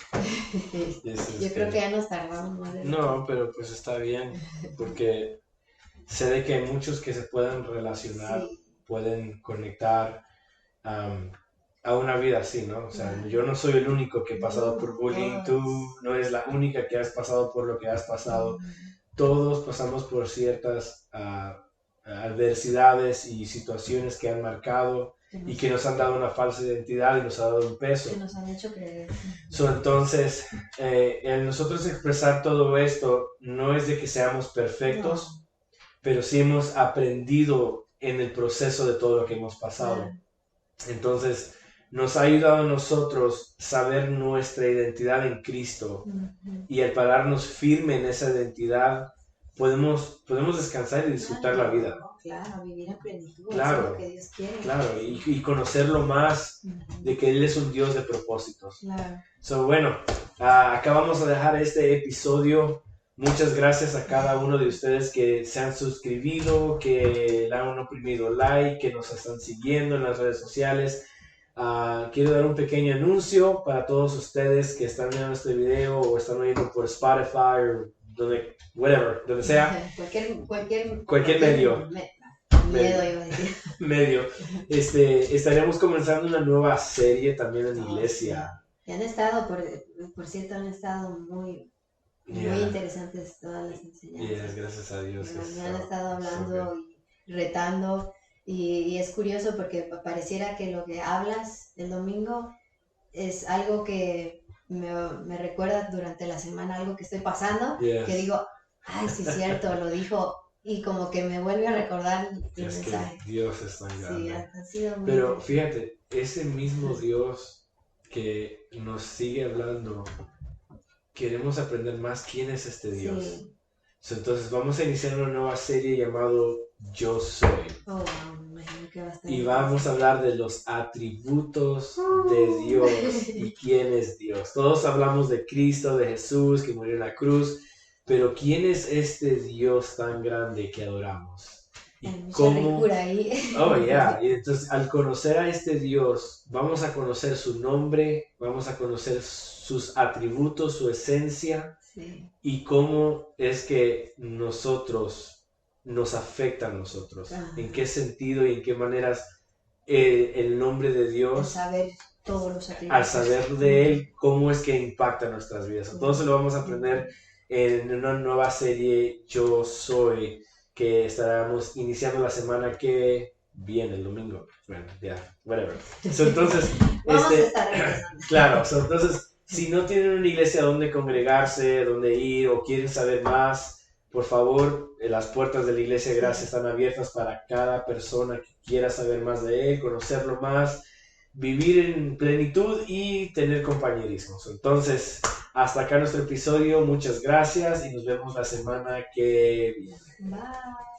B: Yo creo que ya nos tardamos más de
A: No, pero pues está bien, porque sé de que hay muchos que se pueden relacionar, sí. Pueden conectar a una vida así, ¿no? O sea, yo no soy el único que he pasado por bullying, tú no eres la única que has pasado por lo que has pasado. Todos pasamos por ciertas adversidades y situaciones que han marcado y que nos han dado una falsa identidad y nos ha dado un peso.
B: Que nos han hecho creer.
A: Entonces, el nosotros expresar todo esto no es de que seamos perfectos, no. Pero sí hemos aprendido en el proceso de todo lo que hemos pasado. Claro. Entonces, nos ha ayudado a nosotros saber nuestra identidad en Cristo. Uh-huh. Y al pararnos firme en esa identidad, podemos descansar y disfrutar la vida.
B: Claro, vivir en plenitud,
A: claro,
B: eso es lo que Dios quiere.
A: Claro, y conocerlo más, uh-huh. De que Él es un Dios de propósitos.
B: Claro.
A: Bueno, acá vamos a dejar este episodio. Muchas gracias a cada uno de ustedes que se han suscribido, que le han oprimido like, que nos están siguiendo en las redes sociales. Quiero dar un pequeño anuncio para todos ustedes que están viendo este video o están viendo por Spotify o donde sea. Cualquier medio. Medio. Estaremos comenzando una nueva serie también en iglesia.
B: Y han estado, por cierto, muy interesantes todas las enseñanzas.
A: Gracias a Dios.
B: Me han estado hablando y retando. Y es curioso porque pareciera que lo que hablas el domingo es algo que me recuerda durante la semana, algo que estoy pasando, que digo, ay, sí es cierto, lo dijo, y como que me vuelve a recordar el mensaje.
A: Dios es tan grande.
B: Sí, ha sido muy
A: Pero
B: bien.
A: Fíjate, ese mismo Dios que nos sigue hablando, queremos aprender más quién es este Dios.
B: Sí.
A: Entonces vamos a iniciar una nueva serie llamado Yo Soy.
B: Oh, wow, me imagino que va a estar
A: y vamos a hablar de los atributos de Dios y quién es Dios. Todos hablamos de Cristo, de Jesús que murió en la cruz, pero ¿quién es este Dios tan grande que adoramos?
B: ¿Y cómo?
A: Oh, yeah. Y entonces al conocer a este Dios, vamos a conocer su nombre, vamos a conocer sus atributos, su esencia.
B: Sí.
A: Y cómo es que nos afecta a nosotros. Ajá. En qué sentido y en qué maneras el nombre de Dios,
B: saber todos los atributos.
A: Al saber de Él, cómo es que impacta nuestras vidas. Entonces lo vamos a aprender en una nueva serie Yo Soy, que estaremos iniciando la semana que viene, el domingo. Bueno, ya, whatever. Entonces,
B: vamos a estar regresando.
A: Claro, entonces, si no tienen una iglesia donde congregarse, donde ir o quieren saber más, por favor, las puertas de la Iglesia de Gracia están abiertas para cada persona que quiera saber más de Él, conocerlo más, vivir en plenitud y tener compañerismos. Entonces, hasta acá nuestro episodio. Muchas gracias y nos vemos la semana que viene.
B: Bye.